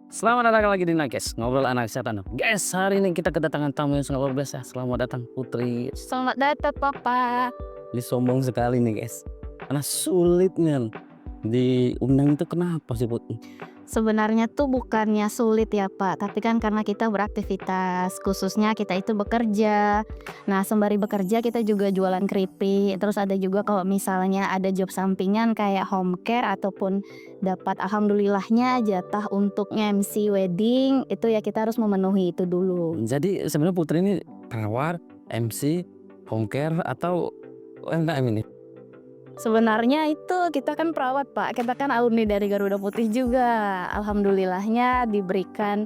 Selamat datang lagi di Nakes, ngobrol anak setan. Guys, hari ini kita kedatangan tamu yang sangat luar biasa. Selamat datang Putri. Selamat datang Papa. Ini sombong sekali nih guys. Karena sulitnya diundang itu kenapa sih Put? Sebenarnya tuh bukannya sulit ya Pak, tapi kan karena kita beraktivitas, khususnya kita itu bekerja. Nah, sembari bekerja kita juga jualan keripik, terus ada juga kalau misalnya ada job sampingan kayak home care ataupun dapat alhamdulillahnya jatah untuk MC wedding, itu ya kita harus memenuhi itu dulu. Jadi sebenarnya Putri ini perawat, MC, home care atau UMKM ini? Sebenarnya itu kita kan perawat Pak, kita kan alumni dari Garuda Putih juga. Alhamdulillahnya diberikan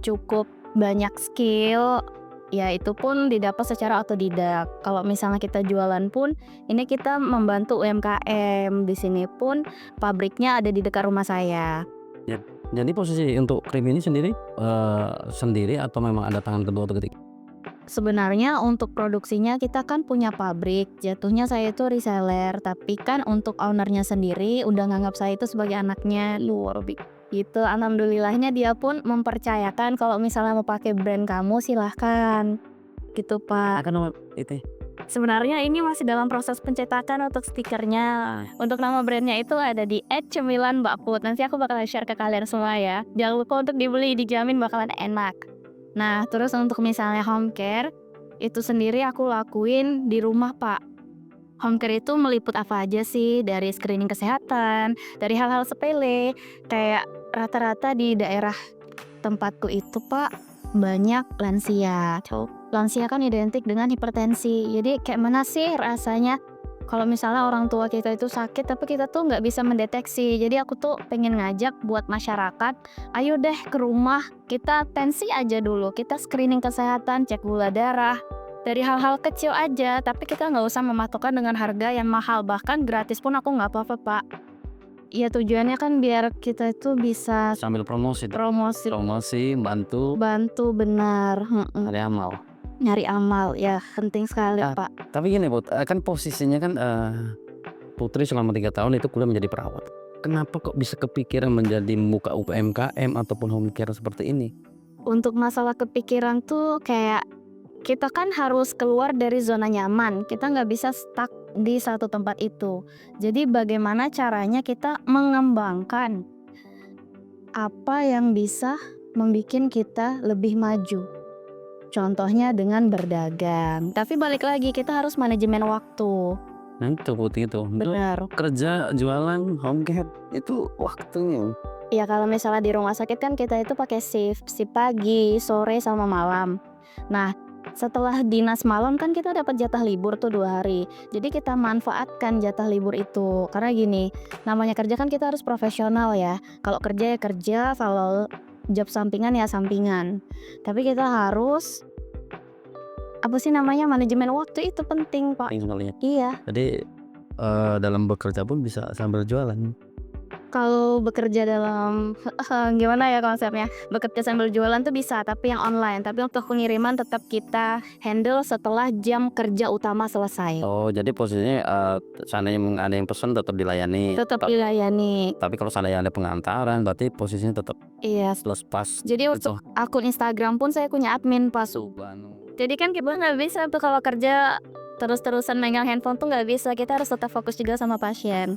cukup banyak skill, ya itu pun didapat secara otodidak. Kalau misalnya kita jualan pun, ini kita membantu UMKM. Di sini pun pabriknya ada di dekat rumah saya. Ya, jadi posisi untuk krim ini sendiri sendiri atau memang ada tangan kedua atau ketiga? Sebenarnya untuk produksinya kita kan punya pabrik, jatuhnya saya itu reseller, tapi kan untuk ownernya sendiri udah nganggap saya itu sebagai anaknya, luar gitu. Alhamdulillahnya dia pun mempercayakan kalau misalnya mau pakai brand kamu silahkan, gitu Pak. Akan nomor itu. Sebenarnya ini masih dalam proses pencetakan untuk stikernya. Untuk nama brandnya itu ada di @cemilan_mbak_put. Nanti aku bakalan share ke kalian semua ya. Jangan lupa untuk dibeli, dijamin bakalan enak. Nah, terus untuk misalnya home care, itu sendiri aku lakuin di rumah, Pak. Home care itu meliput apa aja sih? Dari screening kesehatan, dari hal-hal sepele, kayak rata-rata di daerah tempatku itu, Pak, banyak lansia. Lansia kan identik dengan hipertensi. Jadi kayak mana sih rasanya kalau misalnya orang tua kita itu sakit tapi kita tuh nggak bisa mendeteksi. Jadi aku tuh pengen ngajak buat masyarakat, ayo deh ke rumah, kita tensi aja dulu, kita screening kesehatan, cek gula darah. Dari hal-hal kecil aja, tapi kita nggak usah mematokkan dengan harga yang mahal. Bahkan gratis pun aku nggak apa-apa, Pak. Iya tujuannya kan biar kita itu bisa Sambil promosi tuh. promosi, Promosi, bantu bantu benar, cari amal. nyari amal, ya penting sekali, Ah, Pak. tapi gini Put, kan posisinya kan, Putri selama 3 tahun itu kuliah menjadi perawat. Kenapa kok bisa kepikiran menjadi membuka UMKM ataupun home care seperti ini? Untuk masalah kepikiran tuh kayak kita kan harus keluar dari zona nyaman, kita nggak bisa stuck di satu tempat itu. Jadi bagaimana caranya kita mengembangkan apa yang bisa membikin kita lebih maju. Contohnya dengan berdagang. Tapi balik lagi kita harus manajemen waktu. Nah itu Put, itu. Untuk Benar. kerja, jualan, home care itu waktunya. Ya kalau misalnya di rumah sakit kan kita itu pakai shift pagi, sore sama malam. Nah, setelah dinas malam kan kita dapat jatah libur tuh 2 hari. Jadi kita manfaatkan jatah libur itu. Karena gini, namanya kerja kan kita harus profesional ya. Kalau kerja ya kerja, kalau job sampingan ya sampingan. Tapi kita harus apa sih namanya, manajemen waktu itu penting, Pak. Penting sekali ya. Iya. Jadi, dalam bekerja pun bisa sambil jualan. Kalau bekerja dalam gimana ya konsepnya, bekerja sambil jualan tuh bisa, tapi yang online. Tapi untuk pengiriman tetap kita handle setelah jam kerja utama selesai. Oh jadi posisinya, seandainya ada yang pesan tetap dilayani. Tetap dilayani. Tapi kalau seandainya ada pengantaran berarti posisinya tetap Iya. lepas Jadi gitu. untuk akun Instagram pun saya punya admin, Pak. Jadi kan kita nggak bisa tuh kalau kerja terus-terusan megang handphone tuh nggak bisa. Kita harus tetap fokus juga sama pasien.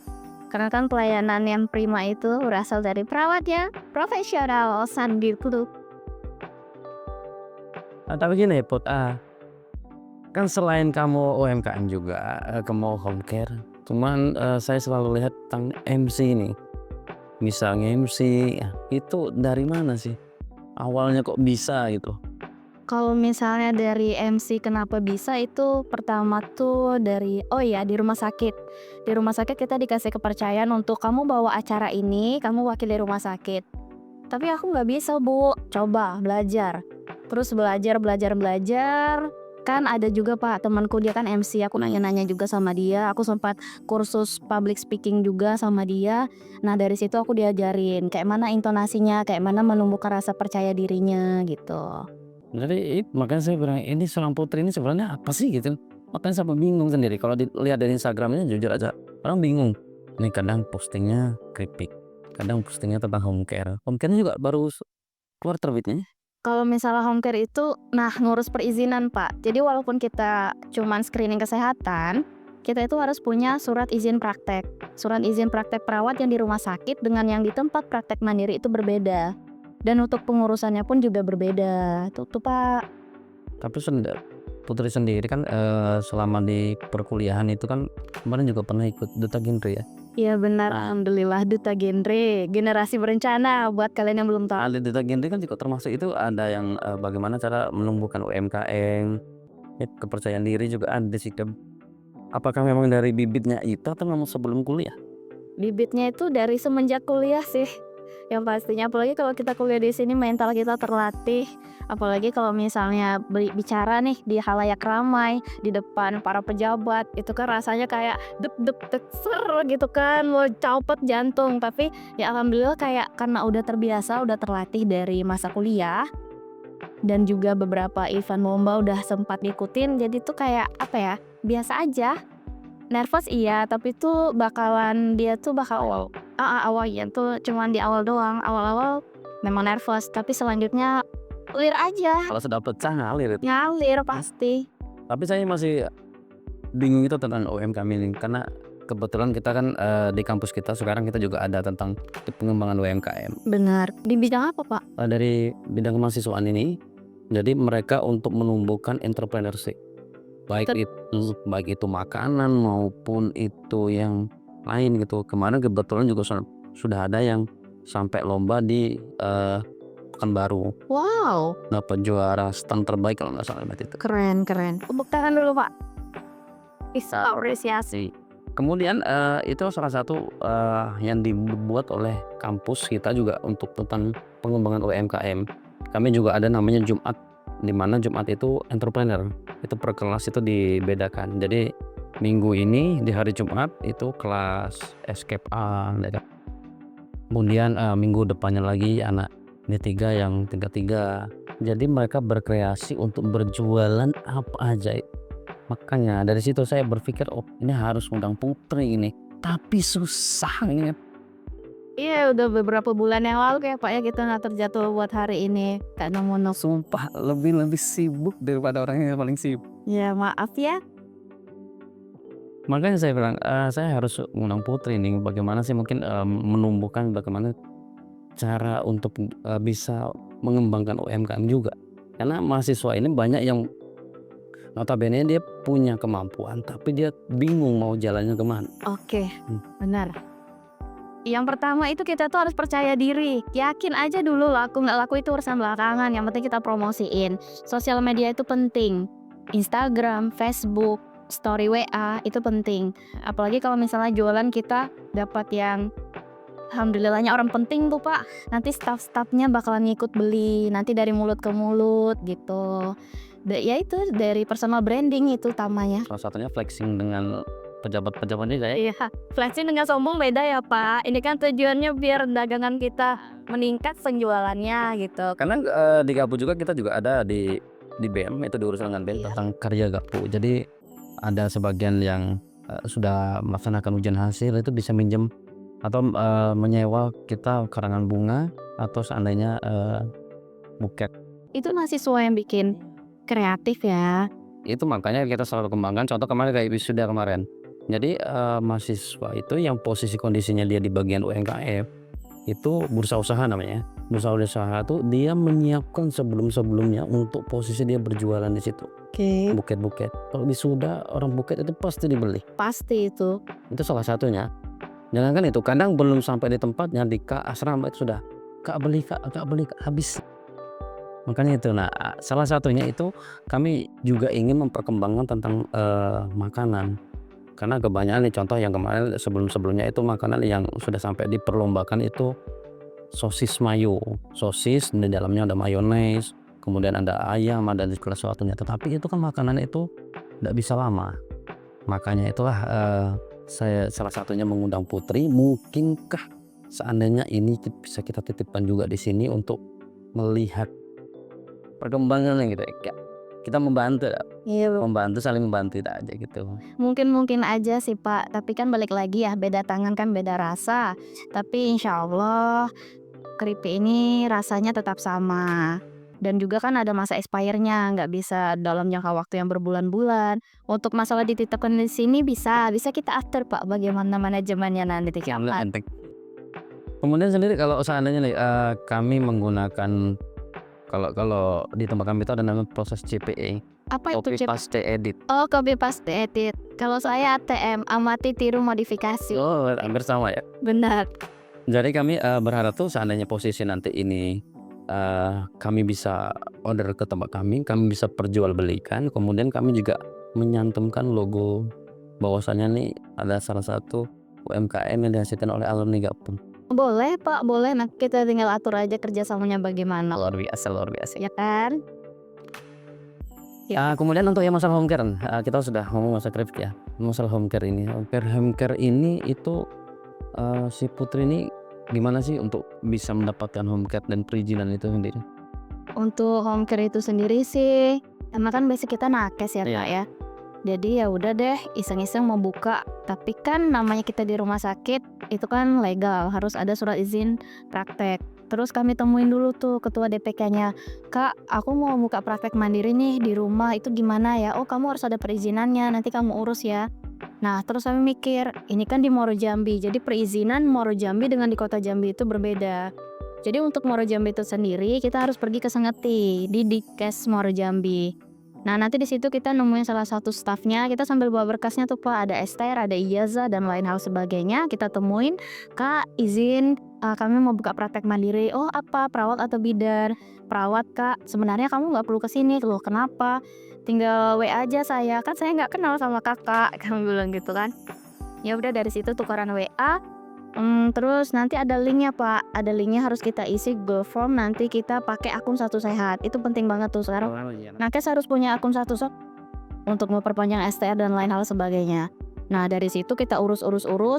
Karena kan pelayanan yang prima itu berasal dari perawat ya, profesional, gitu. Tapi gini Put, kan selain kamu UMKM juga, kamu home care, cuman, saya selalu lihat tentang MC nih. Misalnya MC, itu dari mana sih? Awalnya kok bisa gitu? Kalau misalnya dari MC kenapa bisa itu pertama tuh dari oh ya di rumah sakit. Di rumah sakit kita dikasih kepercayaan untuk kamu bawa acara ini, kamu wakili rumah sakit. Tapi aku nggak bisa Bu, coba belajar. Terus belajar. Kan ada juga Pak temanku dia kan MC, aku nanya-nanya juga sama dia. Aku sempat kursus public speaking juga sama dia. Nah dari situ aku diajarin kayak mana intonasinya, kayak mana menumbuhkan rasa percaya dirinya gitu. Jadi makanya saya bilang ini seorang Putri ini sebenarnya apa sih gitu? Makanya sampai bingung sendiri kalau dilihat dari Instagramnya jujur aja orang bingung. Ini kadang postingnya keripik, kadang postingnya tentang home care. Home care-nya juga baru keluar terbitnya. Kalau misalnya home care itu, nah ngurus perizinan Pak. Jadi walaupun kita cuman screening kesehatan, kita itu harus punya surat izin praktek. Surat izin praktek perawat yang di rumah sakit dengan yang di tempat praktek mandiri itu berbeda. Dan untuk pengurusannya pun juga berbeda. Tuh Pak. Tapi Putri sendiri kan selama di perkuliahan itu kan kemarin juga pernah ikut Duta Genre ya. Iya benar, alhamdulillah Duta Genre, generasi berencana buat kalian yang belum tahu. Di Duta Genre kan juga termasuk itu ada yang bagaimana cara menumbuhkan UMKM, kepercayaan diri juga ada sih. Apakah memang dari bibitnya itu atau memang sebelum kuliah? Bibitnya itu dari semenjak kuliah sih. Yang pastinya apalagi kalau kita kuliah di sini mental kita terlatih. Apalagi kalau misalnya bicara nih di halayak ramai, di depan para pejabat, itu kan rasanya kayak deg ser gitu kan, mau copot jantung. Tapi ya alhamdulillah kayak karena udah terbiasa, udah terlatih dari masa kuliah. Dan juga beberapa event lomba udah sempat ngikutin, jadi tuh kayak apa ya, biasa aja. Nervous iya, tapi tuh dia tuh bakal awalnya tuh cuman di awal doang. Awal-awal memang nervous, tapi selanjutnya clear aja. Kalau sudah pecah ngalir itu. Ngalir pasti. Tapi saya masih bingung itu tentang UMKM ini karena kebetulan kita kan di kampus kita sekarang kita juga ada tentang pengembangan UMKM. Benar. Di bidang apa Pak? Dari bidang mahasiswaan ini, jadi mereka untuk menumbuhkan entrepreneurship. Baik itu makanan maupun itu yang lain gitu. Kemarin kebetulan juga sudah ada yang sampai lomba di Pekanbaru. Wow. Dapat juara stand terbaik kalau nggak salah itu. Keren. Tepuk tangan dulu Pak. Bisa apresiasi. Kemudian itu salah satu yang dibuat oleh kampus kita juga untuk tentang pengembangan UMKM. Kami juga ada namanya Jumat, di mana Jumat itu entrepreneur. Itu per kelas itu dibedakan. Jadi minggu ini di hari Jumat itu kelas escape A. Kemudian minggu depannya lagi anak D3 yang 33. Jadi mereka berkreasi untuk berjualan apa aja. Makanya dari situ saya berpikir ini harus undang Putri ini. Tapi susah ini. Iya udah beberapa bulan yang lalu kayak Pak ya kita nggak terjatuh buat hari ini. Kak Namono. Sumpah lebih sibuk daripada orang yang paling sibuk. Ya maaf ya. Makanya saya bilang saya harus undang Putri nih. Bagaimana sih mungkin menumbuhkan bagaimana cara untuk bisa mengembangkan UMKM juga. Karena mahasiswa ini banyak yang notabene dia punya kemampuan tapi dia bingung mau jalannya kemana. Oke, benar. Yang pertama itu kita tuh harus percaya diri. Yakin aja dulu laku nggak laku itu urusan belakangan. Yang penting kita promosiin. Sosial media itu penting. Instagram, Facebook, story WA itu penting. Apalagi kalau misalnya jualan kita dapat yang alhamdulillahnya orang penting tuh Pak. Nanti staff-staffnya bakalan ngikut beli. Nanti dari mulut ke mulut gitu. Ya itu dari personal branding itu utamanya. Salah satunya flexing dengan pejabat-pejabat ini kayak. Iya, flexing dengan sombong beda ya Pak. Ini kan tujuannya biar dagangan kita meningkat penjualannya gitu. Karena di Gapu juga kita juga ada di BEM, itu diurus dengan BEM tentang karya Gapu. Jadi ada sebagian yang sudah melaksanakan ujian hasil itu bisa minjem atau menyewa kita karangan bunga atau seandainya buket. Itu mahasiswa yang bikin kreatif ya. Itu makanya kita selalu kembangkan. Contoh kemarin kayak wisuda kemarin. Jadi mahasiswa itu yang posisi kondisinya dia di bagian UMKM itu bursa usaha namanya. Bursa usaha itu dia menyiapkan sebelumnya untuk posisi dia berjualan di situ. Oke. Buket-buket. Kalau wisuda orang buket itu pasti dibeli. Pasti itu. Itu salah satunya. Jangankan itu, kadang belum sampai di tempatnya di asrama itu sudah kak beli habis. Makanya itu, nah salah satunya itu kami juga ingin memperkembangkan tentang makanan. Karena kebanyakan nih contoh yang kemarin sebelumnya itu makanan yang sudah sampai diperlombakan itu sosis mayo, sosis di dalamnya ada mayones, kemudian ada ayam, ada segala sesuatunya. Tetapi itu kan makanan itu tidak bisa lama. Makanya itulah saya salah satunya mengundang Putri. Mungkinkah seandainya ini bisa kita titipkan juga di sini untuk melihat perkembangannya gitu ya. kita membantu Iya, saling membantu itu aja gitu. mungkin aja sih Pak, tapi kan balik lagi ya, beda tangan kan beda rasa. Tapi insya Allah keripik ini rasanya tetap sama. Dan juga kan ada masa expire-nya, nggak bisa dalam jangka waktu yang berbulan-bulan. Untuk masalah dititipkan di sini bisa kita atur Pak, bagaimana manajemennya nanti kapan. Enteng. Kemudian sendiri kalau seandainya nih kami menggunakan kalau di tempat kami itu ada namanya proses CPE, Apa itu copy Cip? paste edit. Oh, copy paste edit. Kalau saya ATM, amati tiru modifikasi. Oh, hampir sama ya. Benar. Jadi kami berharap tuh seandainya posisi nanti ini kami bisa order ke tempat kami bisa perjualbelikan, kemudian kami juga menyantumkan logo bahwasannya nih ada salah satu UMKM yang dihasilkan oleh alumni Gapun. Boleh Pak, boleh. Nah, kita tinggal atur aja kerjasamanya bagaimana. Luar biasa. Ya kan? Kemudian untuk yang masalah home care, kita sudah ngomong masalah keripik ya. Masalah home care ini itu si Putri ini gimana sih untuk bisa mendapatkan home care dan perizinan itu sendiri? Untuk home care itu sendiri sih, emang kan basic kita nakes ya Iya. Kak ya. Jadi ya udah deh iseng-iseng mau buka. Tapi kan namanya kita di rumah sakit itu kan legal, harus ada surat izin praktek. Terus kami temuin dulu tuh ketua DPK-nya. Kak, aku mau buka praktek mandiri nih di rumah, itu gimana ya? Oh, kamu harus ada perizinannya, nanti kamu urus ya. Nah, terus kami mikir, ini kan di Muaro Jambi. Jadi perizinan Muaro Jambi dengan di kota Jambi itu berbeda. Jadi untuk Muaro Jambi itu sendiri kita harus pergi ke Sengeti di Dinkes Muaro Jambi. Nah, nanti di situ kita nemuin salah satu stafnya, kita sambil bawa berkasnya tuh Pak, ada STR, ada ijazah dan lain hal sebagainya. Kita temuin, Kak, izin kami mau buka praktek mandiri. Oh, apa? Perawat atau bidan? Perawat Kak. Sebenarnya kamu nggak perlu kesini. Loh, kenapa? Tinggal WA aja saya. Kan saya nggak kenal sama kakak. Kami bilang gitu kan. Ya udah dari situ tukaran WA. Terus nanti ada linknya Pak, ada linknya harus kita isi Google Form, nanti kita pakai akun Satu Sehat. Itu penting banget tuh sekarang. Nakes harus punya akun Satu Sehat untuk memperpanjang STR dan lain hal sebagainya. Nah dari situ kita urus,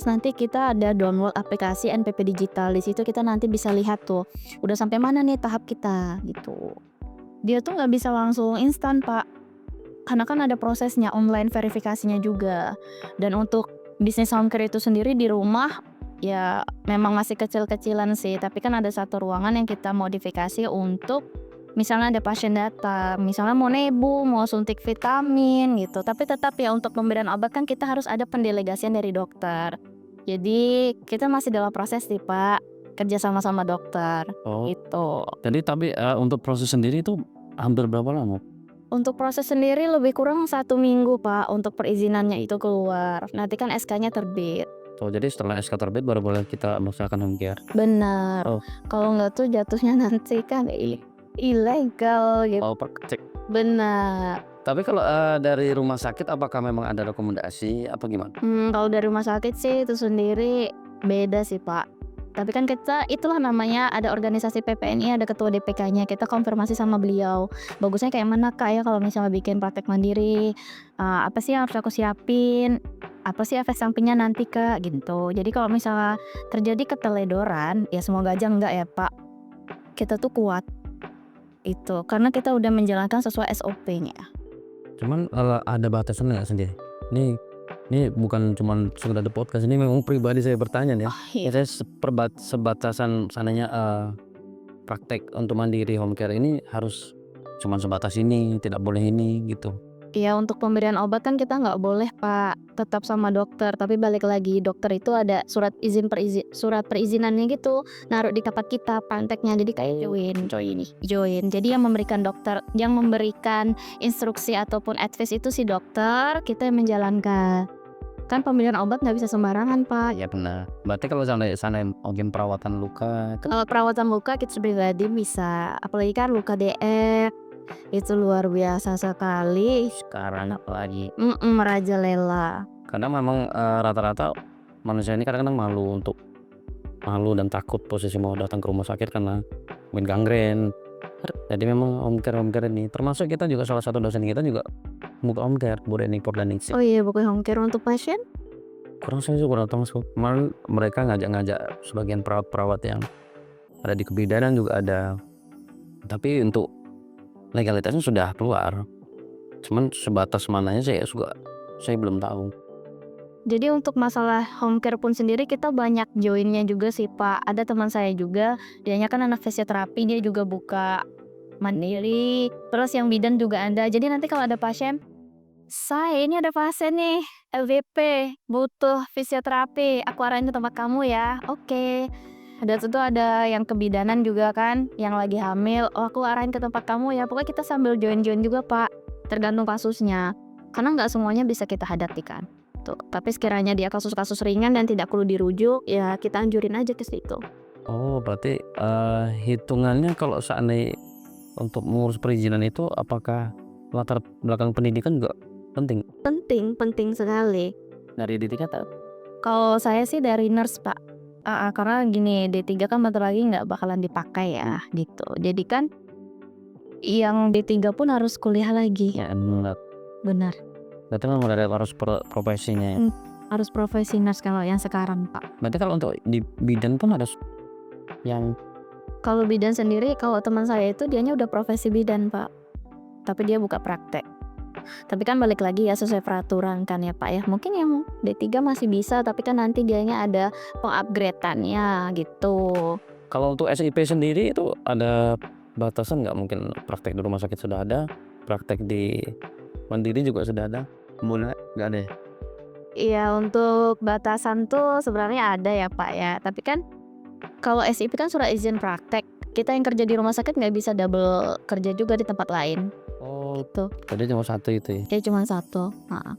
nanti kita ada download aplikasi NPP Digital. Di situ kita nanti bisa lihat tuh udah sampai mana nih tahap kita gitu. Dia tuh nggak bisa langsung instan Pak, karena kan ada prosesnya, online verifikasinya juga. Dan untuk bisnis home care itu sendiri di rumah ya memang masih kecil-kecilan sih, tapi kan ada satu ruangan yang kita modifikasi untuk misalnya ada pasien datang, misalnya mau nebu, mau suntik vitamin gitu. Tapi tetap ya untuk pemberian obat kan kita harus ada pendelegasian dari dokter. Jadi kita masih dalam proses sih Pak, kerja sama-sama dokter Oh, gitu. jadi tapi untuk proses sendiri itu hampir berapa lama? Untuk proses sendiri lebih kurang 1 minggu Pak untuk perizinannya itu keluar. Nanti kan SK-nya terbit. Oh, jadi setelah SK terbit baru boleh kita melaksanakan home care. Benar. Oh. Kalau nggak tuh jatuhnya nanti kan ilegal gitu. Oh, cek. Benar. Tapi kalau dari rumah sakit apakah memang ada rekomendasi apa gimana? Kalau dari rumah sakit sih itu sendiri beda sih Pak. Tapi kan kita itulah namanya ada organisasi PPNI, ada ketua DPK-nya. Kita konfirmasi sama beliau. Bagusnya kayak mana Kak ya kalau misalnya bikin praktek mandiri? Apa sih yang harus aku siapin? Apa sih efek sampingnya nanti Kak gitu. Jadi kalau misalnya terjadi keteledoran, ya semoga aja enggak ya Pak. Kita tuh kuat. Itu karena kita udah menjalankan sesuai SOP-nya. Cuman ada batasannya nggak sendiri? Ini bukan cuman sekedar di podcast, ini memang pribadi saya bertanya nih ya. Ya saya sebatasan sananya praktek untuk mandiri home care ini harus cuman sebatas ini, tidak boleh ini gitu. Ya untuk pemberian obat kan kita nggak boleh Pak, tetap sama dokter. Tapi balik lagi dokter itu ada surat perizinannya gitu, naruh di tempat kita prakteknya. Jadi kayak join. Jadi yang memberikan instruksi ataupun advice itu si dokter, kita yang menjalankan. Kan pemberian obat nggak bisa sembarangan Pak. Ya benar. Berarti kalau sana mungkin perawatan luka Kalau perawatan luka kita pribadi bisa, apalagi kan luka DF itu luar biasa sekali. sekarang apalagi. Merajalela. Karena memang rata-rata manusia ini kadang-kadang malu dan takut posisi mau datang ke rumah sakit karena mungkin gangren. Jadi memang home care ini termasuk kita juga salah satu dosen kita juga buka home care Bureni Pordaningsih. Oh iya, bukan home care untuk pasien? Saya juga kurang tahu. Kemarin mereka ngajak sebagian perawat-perawat yang ada di kebidanan juga ada. Tapi untuk legalitasnya sudah keluar. Cuman sebatas mananya saya belum tahu. Jadi untuk masalah home care pun sendiri kita banyak joinnya juga sih Pak. Ada teman saya juga, dianya kan anak fisioterapi, dia juga buka mandiri. Terus yang bidan juga ada. Jadi nanti kalau ada pasien, "Say, ini ada pasien nih, LVP, butuh fisioterapi. Aku arahin ke tempat kamu ya." Oke. Ada itu ada yang kebidanan juga kan, yang lagi hamil. "Oh, aku arahin ke tempat kamu ya." Pokoknya kita sambil join-join juga Pak. Tergantung kasusnya. Karena nggak semuanya bisa kita hadapi kan. Tuh, tapi sekiranya dia kasus-kasus ringan dan tidak perlu dirujuk, ya kita anjurin aja ke situ. Oh, berarti hitungannya kalau seandainya untuk mengurus perizinan itu apakah latar belakang pendidikan juga penting? Penting sekali. Dari D3 atau? Kalau saya sih dari nurse Pak. Karena gini, D3 kan bentar lagi nggak bakalan dipakai ya, gitu. Jadi kan yang D3 pun harus kuliah lagi. Ya, benar. Benar. Berarti memang harus profesinya ya. Harus profesi nurse kalau yang sekarang Pak. Berarti kalau untuk di bidan pun harus yang Kalau bidan sendiri, kalau teman saya itu dianya udah profesi bidan Pak. Tapi dia buka praktek. Tapi kan balik lagi ya sesuai peraturan kan ya Pak ya. Mungkin yang D3 masih bisa, tapi kan nanti dianya ada pengupgrade-annya gitu. kalau untuk SIP sendiri itu ada batasan nggak? Mungkin praktek di rumah sakit sudah ada, praktek di mandiri juga sudah ada. Boleh nggak ada ya? Iya, untuk batasan tuh sebenarnya ada ya Pak ya. Tapi kan kalau SIP kan surat izin praktek. Kita yang kerja di rumah sakit nggak bisa double kerja juga di tempat lain. Oh, Gitu. tadi cuma satu itu ya. Ya cuma satu.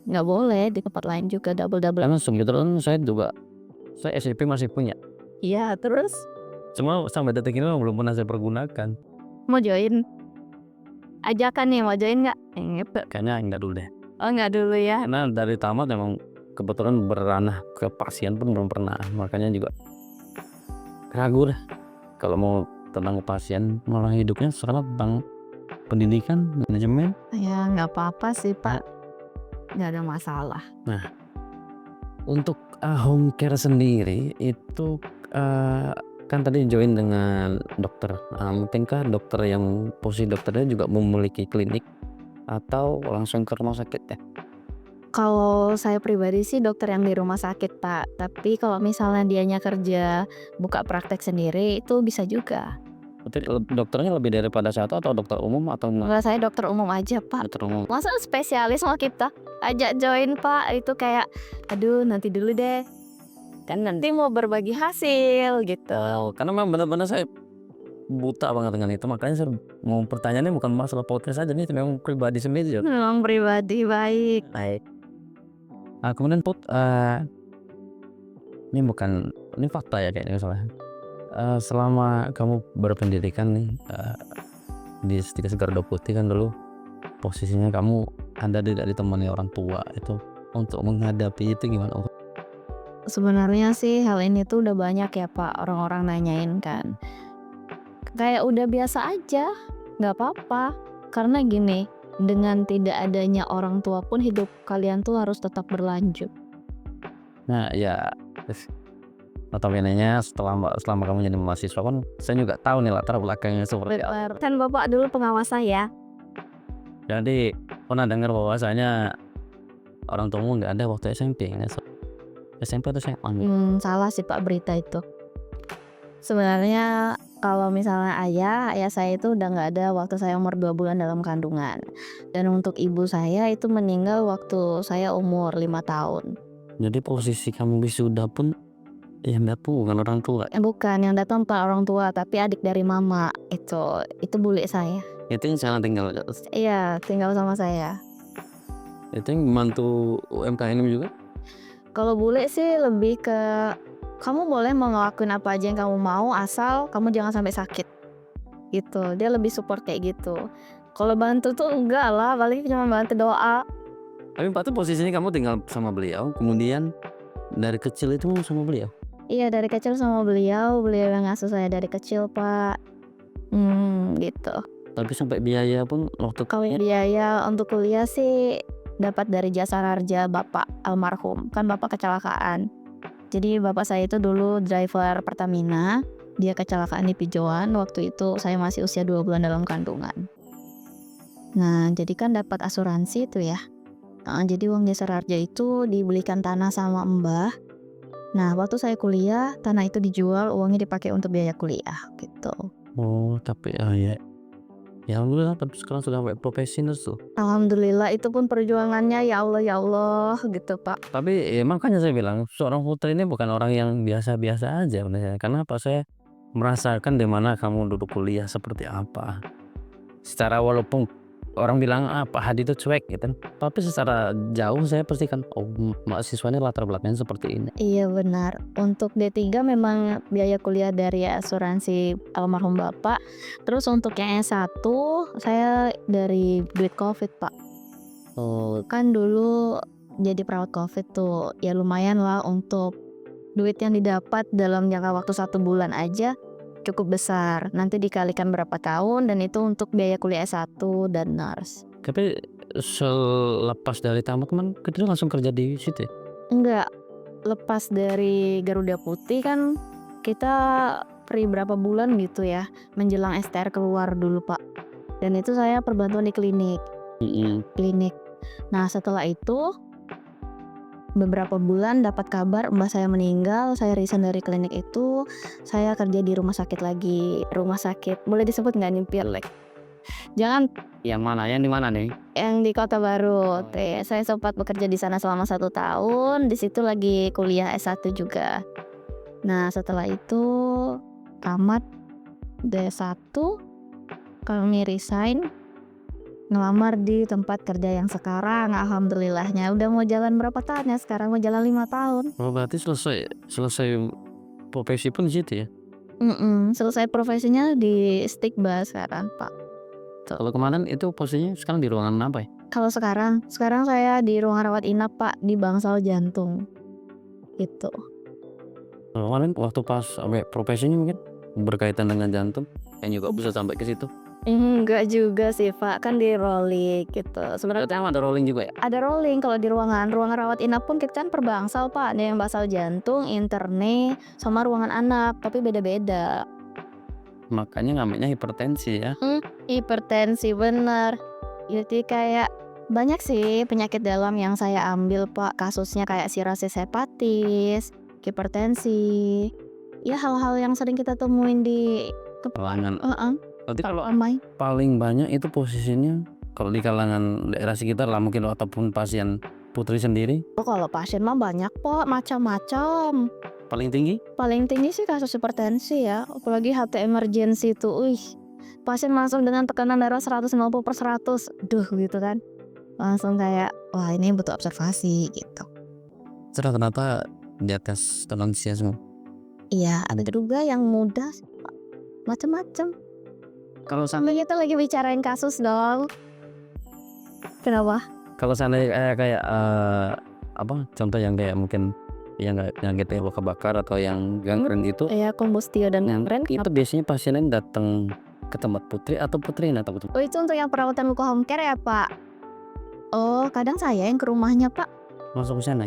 Nggak boleh di tempat lain juga double-double. Karena kebetulan saya SIP masih punya. Iya, terus Cuma sampai detik ini belum pernah saya pergunakan. mau join? Ajakan nih, mau join nggak? Gitu. Kayaknya enggak dulu deh. Oh nggak dulu ya. Karena dari tamat memang kebetulan beranah ke pasien pun belum pernah. Makanya juga ragu deh. Kalau mau tentang pasien, malah hidupnya sekarang tentang pendidikan, manajemen. Ya nggak apa-apa sih Pak. Nggak ada masalah. Untuk home care sendiri itu kan tadi join dengan dokter. Mungkinkah dokter yang posisi dokternya juga memiliki klinik atau langsung ke rumah sakit ya? Kalau saya pribadi sih dokter yang di rumah sakit Pak. Tapi kalau misalnya dianya kerja buka praktek sendiri itu bisa juga. Berarti dokternya lebih daripada satu atau dokter umum atau enggak? Enggak, saya dokter umum aja Pak. Dokter umum. Masa spesialis sama kita? Ajak join Pak. Itu kayak aduh nanti dulu deh. Kan nanti mau berbagi hasil gitu. Karena memang benar-benar saya buta banget dengan itu, makanya saya mau pertanyaannya bukan masalah podcast aja nih, memang pribadi sendiri. Memang pribadi baik. Baik. Kemudian Put, ini fakta ya kayaknya soalnya. Selama kamu berpendidikan nih di Segar Putih kan dulu posisinya kamu Anda tidak ditemani orang tua, itu untuk menghadapi itu gimana? Sebenarnya sih hal ini tuh udah banyak ya Pak orang-orang nanyain kan. Kayak udah biasa aja, nggak apa-apa. Karena gini, dengan tidak adanya orang tua pun hidup kalian tuh harus tetap berlanjut. Nah ya, notabene-nya selama kamu jadi mahasiswa kan saya juga tahu nih latar belakangnya seperti apa. Kan Bapak dulu pengawas saya. Jadi pernah dengar bahwasanya orang tuamu nggak ada waktu SMP, SMP atau SMA? Salah sih Pak berita itu. Sebenarnya kalau misalnya ayah saya itu udah nggak ada waktu saya umur 2 bulan dalam kandungan. Dan untuk ibu saya itu meninggal waktu saya umur 5 tahun. Jadi posisi kamu wisuda pun yang datang bukan orang tua. Bukan, yang datang bukan orang tua tapi adik dari mama. Itu bule saya. Itu yang sana tinggal. Iya, tinggal sama saya. Itu yang membantu UMKM juga. Kalau bule sih lebih ke kamu boleh mau ngelakuin apa aja yang kamu mau asal kamu jangan sampai sakit gitu. Dia lebih support kayak gitu. Kalau bantu tuh enggak lah, paling cuma bantu doa. Tapi Pak tuh posisinya kamu tinggal sama beliau, kemudian dari kecil itu sama beliau? Iya, dari kecil sama beliau yang ngasuh saya dari kecil Pak. Gitu. Tapi sampai biaya pun waktu Biaya untuk kuliah sih dapat dari jasa harja bapak almarhum. Kan bapak kecelakaan. Jadi bapak saya itu dulu driver Pertamina. Dia kecelakaan di Pijoan. Waktu itu saya masih usia 2 bulan dalam kandungan. Nah, jadi kan dapat asuransi itu ya. Jadi uang jasa harja itu dibelikan tanah sama mbah. Nah, waktu saya kuliah, tanah itu dijual, uangnya dipakai untuk biaya kuliah gitu. Oh, tapi ya alhamdulillah tapi sekarang sudah sampai profesional tuh. Alhamdulillah itu pun perjuangannya ya Allah gitu, Pak. Tapi makanya saya bilang seorang putri ini bukan orang yang biasa-biasa aja sebenarnya. Karena apa? Saya merasakan di mana kamu duduk kuliah seperti apa. Secara walaupun orang bilang Pak Hadi itu cuek gitu, tapi secara jauh saya pastikan mahasiswanya latar belakangnya seperti ini. Iya benar. Untuk D3 memang biaya kuliah dari asuransi almarhum bapak. Terus untuk yang S1 saya dari duit Covid, Pak. Kan dulu jadi perawat Covid tuh. Ya lumayan lah untuk duit yang didapat dalam jangka waktu 1 bulan aja cukup besar. Nanti dikalikan berapa tahun dan itu untuk biaya kuliah S1 dan nurse. Tapi selepas dari tamat kan kita langsung kerja di situ ya? Enggak, lepas dari Garuda Putih kan kita free berapa bulan gitu ya, menjelang STR keluar dulu, Pak. Dan itu saya perbantuan di klinik. Nah, setelah itu beberapa bulan dapat kabar mbah saya meninggal, saya resign dari klinik itu, saya kerja di rumah sakit lagi. Rumah sakit, boleh disebut nggak nih Pirlek? Jangan. Yang mana? Yang di mana nih? Yang di Kota Baru. Saya sempat bekerja di sana selama 1 tahun, di situ lagi kuliah S1 juga. Nah, setelah itu tamat D1, kami resign, ngelamar di tempat kerja yang sekarang. Alhamdulillahnya udah mau jalan berapa tahun ya sekarang, mau jalan 5 tahun. Oh, berarti selesai profesi pun di situ ya? Selesai profesinya di Stigba sekarang, Pak. Kalau kemarin itu posisinya sekarang di ruangan apa ya? Kalau sekarang saya di ruang rawat inap, Pak, di bangsal jantung. Gitu. Kalau kemarin waktu pas sampai profesinya mungkin berkaitan dengan jantung, yang juga bisa sampai ke situ. Enggak juga sih, Pak, kan di rolling gitu. Sebenarnya Berarti ada rolling juga ya? ada rolling kalau di ruangan rawat inap pun kita kan per bangsal, Pak. Ada yang bangsal jantung, interne, sama ruangan anak, tapi beda-beda. Makanya namanya hipertensi ya. Hipertensi bener. Jadi kayak banyak sih penyakit dalam yang saya ambil, Pak. Kasusnya kayak sirosis hepatis, hipertensi. Ya hal-hal yang sering kita temuin di Kalangan. Berarti kalau ramai. paling banyak itu posisinya kalau di kalangan daerah sekitar lah mungkin ataupun pasien putri sendiri Oh, kalau pasien mah banyak, Pak, macam-macam. paling tinggi. Paling tinggi sih kasus hipertensi ya, apalagi HT emergency itu. Pasien langsung dengan tekanan darah 150/100. Duh gitu kan. Langsung kayak wah ini butuh observasi gitu. Sudah ternyata di atas lansia semua. Iya, ada juga yang muda sih, Pak. Macam-macam. Kalau sampai Sampai kita lagi bicarain kasus dong. Kenapa? kalau seandainya kayak apa contoh yang kayak mungkin yang kayak luka bakar atau yang gangren itu, Ya kombustio dan yang gangren. itu biasanya pasiennya datang ke tempat putri atau putri yang datang ke tempat. Oh, itu untuk yang perawatan luka home care ya, Pak? Oh, kadang saya yang ke rumahnya, Pak. Masuk ke sana.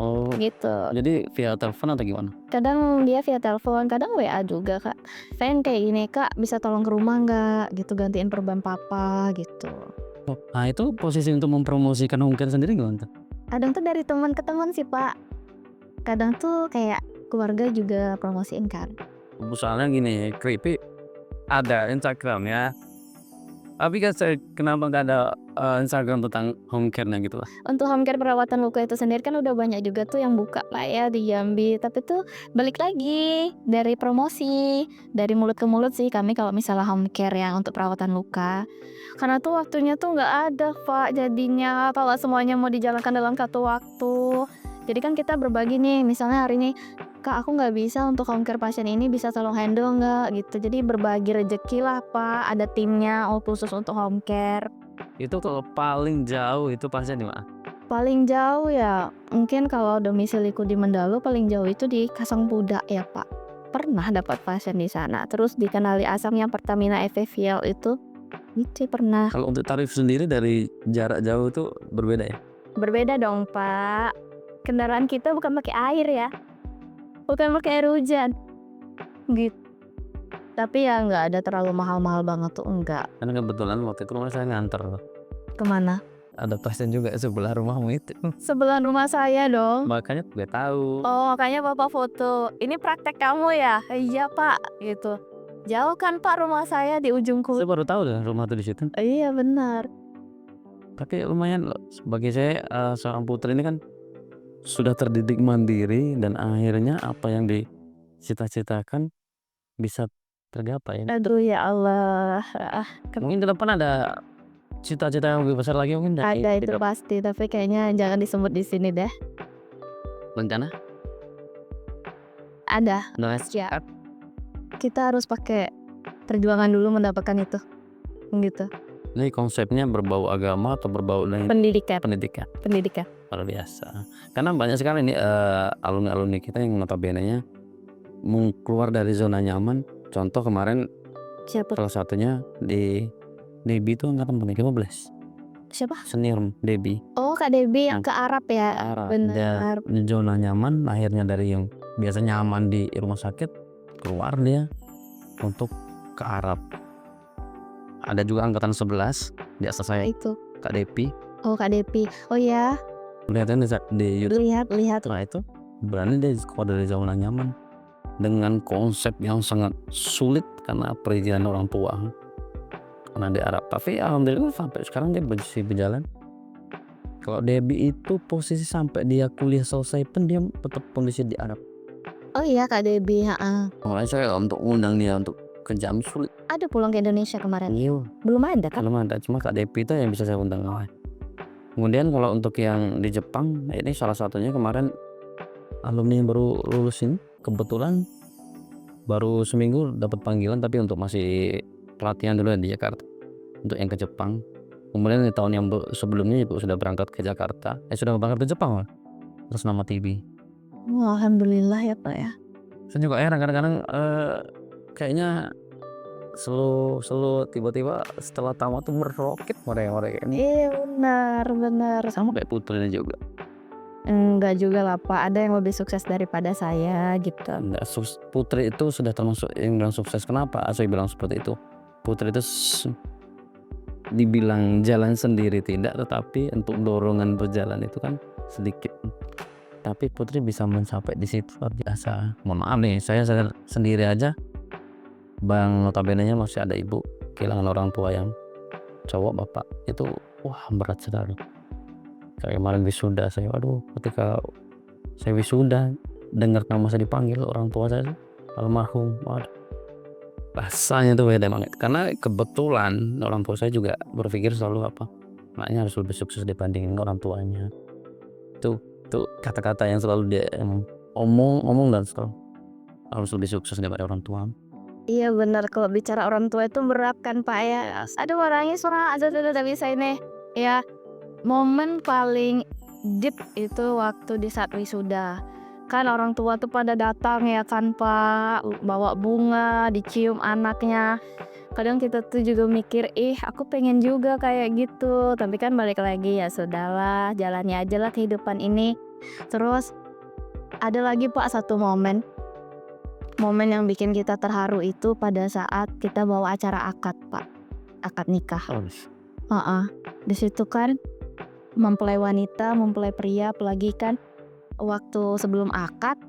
Oh, Gitu. jadi via telepon atau gimana? Kadang dia via telepon, kadang WA juga, Kak. Fan kayak gini, Kak, bisa tolong ke rumah nggak? Gitu, gantiin perban papa gitu. Nah, itu posisi untuk mempromosikan home care sendiri gimana tuh? Kadang tuh dari teman ke teman sih, Pak. Kadang tuh kayak keluarga juga promosiin kan. Soalnya gini, creepy ada Instagram ya. Tapi kan saya kenapa nggak ada Instagram tentang home care-nya gitu lah. Untuk home care perawatan luka itu sendiri kan udah banyak juga tuh yang buka lah ya di Jambi. Tapi tuh balik lagi dari promosi, dari mulut ke mulut sih kami kalau misalnya home care yang untuk perawatan luka. Karena tuh waktunya tuh nggak ada, Pak, jadinya kalau semuanya mau dijalankan dalam satu waktu. Jadi kan kita berbagi nih, misalnya hari ini, Kak, aku nggak bisa untuk home care pasien ini, bisa tolong handle nggak gitu. Jadi berbagi rezeki lah, Pak. Ada timnya khusus untuk home care. Itu kalau paling jauh itu pasien di mana? Paling jauh ya, mungkin kalau domisiliku di Mendalu paling jauh itu di Kasangpuda ya, Pak. Pernah dapat pasien di sana. Terus di Kenali Asam yang Pertamina FFVL itu pernah. Kalau untuk tarif sendiri dari jarak jauh itu berbeda ya? Berbeda dong, Pak. Kendaraan kita bukan pakai air ya. Bukan pakai air hujan. Gitu. Tapi ya nggak ada terlalu mahal-mahal banget tuh, enggak. Karena kebetulan waktu itu rumah saya nganter. Kemana? Ada tasnya juga sebelah rumahmu itu. Sebelah rumah saya dong. Makanya gue tahu. Oh, makanya Bapak foto. Ini praktek kamu ya? Iya, Pak, gitu. Jauh kan, Pak, rumah saya di ujung Saya baru tahu deh rumah tuh di situ. Iya, benar. Tapi lumayan loh, sebagai saya seorang putri ini kan sudah terdidik mandiri dan akhirnya apa yang dicita-citakan bisa tergapai. Aduh, ya Allah. Mungkin ke depan ada cita-cita yang lebih besar lagi mungkin dari Ada itu pasti, tapi kayaknya jangan disebut di sini deh. rencana. Ada. Nah, Siap. Kita harus pakai perjuangan dulu mendapatkan itu. Gitu. ini konsepnya berbau agama atau berbau dengan Pendidikan. pendidikan luar biasa. Karena banyak sekali nih alumni-alumni kita yang notabene-nya mau keluar dari zona nyaman. Contoh kemarin Siapa? salah satunya di Debi itu angkatan berapa? 15. Siapa? Senior Debi. Oh, Kak Debi yang ke Arab ya. Arah Benar. dia zona nyaman, akhirnya dari yang biasa nyaman di rumah sakit keluar dia untuk ke Arab. Ada juga angkatan 11 di atas saya, Itu. Kak Depi. Oh, Kak Depi. Oh ya, Lihatnya di YouTube. lihat. Nah itu berani dia keluar dari zona nyaman dengan konsep yang sangat sulit karena perizinan orang tua karena di Arab. Tapi alhamdulillah sampai sekarang dia masih berjalan. Kalau Debi itu posisi sampai dia kuliah selesai pun dia tetap kondisi di Arab. Oh iya, Kak Debi, heeh. Makanya saya untuk undang dia untuk ke Jambi sulit. Ada pulang ke Indonesia kemarin. Iya, Belum ada kan? belum ada. Cuma Kak Depi itu yang bisa saya undang. Kemudian kalau untuk yang di Jepang, ini salah satunya kemarin alumni yang baru lulus ini kebetulan baru seminggu dapat panggilan, tapi untuk masih pelatihan dulu di Jakarta untuk yang ke Jepang. Kemudian di tahun yang sebelumnya ibu sudah berangkat ke Jakarta, sudah berangkat ke Jepang lah, terus nama TB. Oh, alhamdulillah ya, Pak ya. Saya juga kadang-kadang kayaknya selalu tiba-tiba setelah tamat tuh meroket mereka ini Iya, benar. sama kayak putrinya juga. Enggak juga lah, Pak. Ada yang lebih sukses daripada saya gitu. Enggak, putri itu sudah termasuk yang bilang sukses. Kenapa saya bilang seperti itu? Putri itu dibilang jalan sendiri tidak, tetapi untuk dorongan berjalan itu kan sedikit. Tapi putri bisa mencapai di situ luar biasa. Mohon maaf nih, saya sendiri aja. Bang notabene-nya masih ada ibu kehilangan orang tua yang cowok bapak itu wah berat sekali. Kayak kemarin wisuda saya, waduh, ketika saya wisuda dengar nama saya dipanggil orang tua saya almarhum, waduh, rasanya tuh beda banget. Karena kebetulan orang tua saya juga berpikir selalu anaknya harus lebih sukses dibandingin orang tuanya. Itu kata-kata yang selalu dia omong dan selalu harus lebih sukses daripada orang tua. Iya, benar. Kalau bicara orang tua itu berat kan, Pak ya. Aduh, orangnya suara aja tidak bisa ini. Ya, momen paling deep itu waktu di saat wisuda. Kan orang tua tuh pada datang ya kan, Pak, bawa bunga, dicium anaknya. Kadang kita tuh juga mikir, aku pengen juga kayak gitu. Tapi kan balik lagi, ya sudahlah, jalannya aja lah kehidupan ini. Terus ada lagi, Pak, satu momen yang bikin kita terharu itu pada saat kita bawa acara akad, Pak. Akad nikah. Di situ kan mempelai wanita, mempelai pria, apalagi kan waktu sebelum akad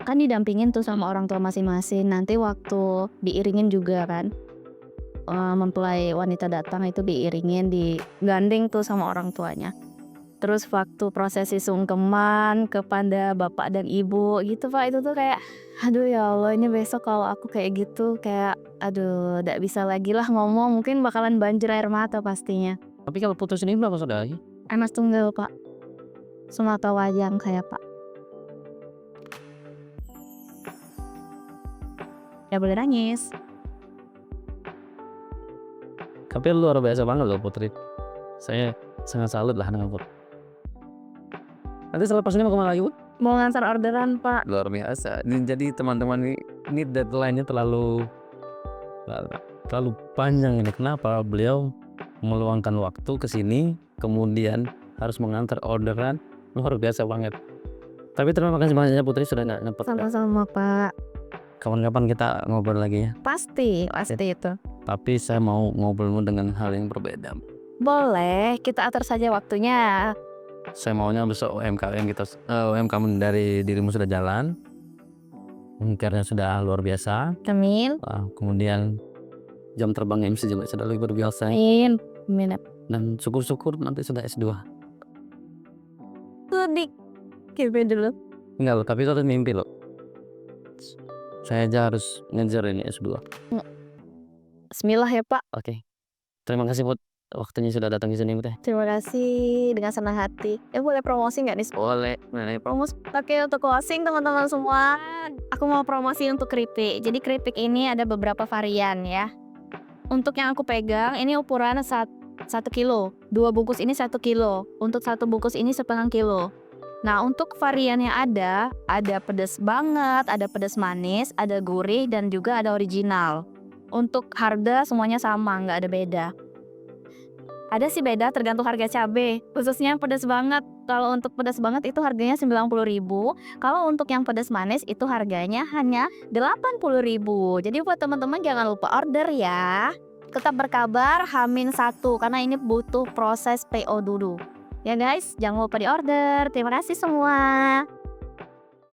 kan didampingin tuh sama orang tua masing-masing. Nanti waktu diiringin juga kan, mempelai wanita datang itu diiringin, digandeng tuh sama orang tuanya. Terus waktu prosesi sungkeman kepada bapak dan ibu gitu, Pak, itu tuh kayak aduh ya Allah, ini besok kalau aku kayak gitu kayak aduh gak bisa lagi lah ngomong, mungkin bakalan banjir air mata pastinya. Tapi kalau putus ini berapa saudara? Anak tunggal, Pak. Semata wayang saya, Pak. Gak boleh nangis. Tapi luar biasa banget loh Putri. Saya sangat salut lah dengan Putri. Nanti selepas ini mau kemana lagi, Bu? Mau ngantar orderan, Pak. Luar biasa. Jadi teman-teman ini deadline-nya terlalu panjang ini. Kenapa beliau meluangkan waktu ke sini, kemudian harus mengantar orderan, luar biasa banget. Tapi terima kasih banyak Putri sudah nyempet. Sama-sama, Pak. kapan-kapan kita ngobrol lagi ya. Pasti itu. Tapi saya mau ngobrolmu dengan hal yang berbeda. Boleh, kita atur saja waktunya. Saya maunya besok UMKM dari dirimu sudah jalan, mungkinnya sudah luar biasa. Amin. Kemudian jam terbang MC juga sudah lebih berbiasa. Amin. Dan syukur-syukur nanti sudah S2. Tudik. Give dulu. Enggak loh, tapi itu ada mimpi loh. Saya aja harus ngejar ini S2. Bismillah ya Pak. Oke. Terima kasih buat waktunya sudah datang ke sini Teh. Terima kasih dengan senang hati. Boleh promosi nggak nih? Boleh. Promosi. Oke, untuk closing teman-teman semua, aku mau promosi untuk keripik. Jadi keripik ini ada beberapa varian ya. Untuk yang aku pegang ini ukuran 1 kilo. 2 bungkus ini 1 kilo. Untuk 1 bungkus ini 1,5 kilo. Nah, untuk varian yang ada pedas banget, ada pedas manis, ada gurih, dan juga ada original. Untuk harga semuanya sama, nggak ada beda. Ada sih beda tergantung harga cabai, khususnya yang pedas banget. Kalau untuk pedas banget itu harganya 90.000. Kalau untuk yang pedas manis itu harganya hanya 80.000. Jadi buat teman-teman jangan lupa order ya. Tetap berkabar H-1 karena ini butuh proses PO dulu. Ya guys, jangan lupa di order. Terima kasih semua.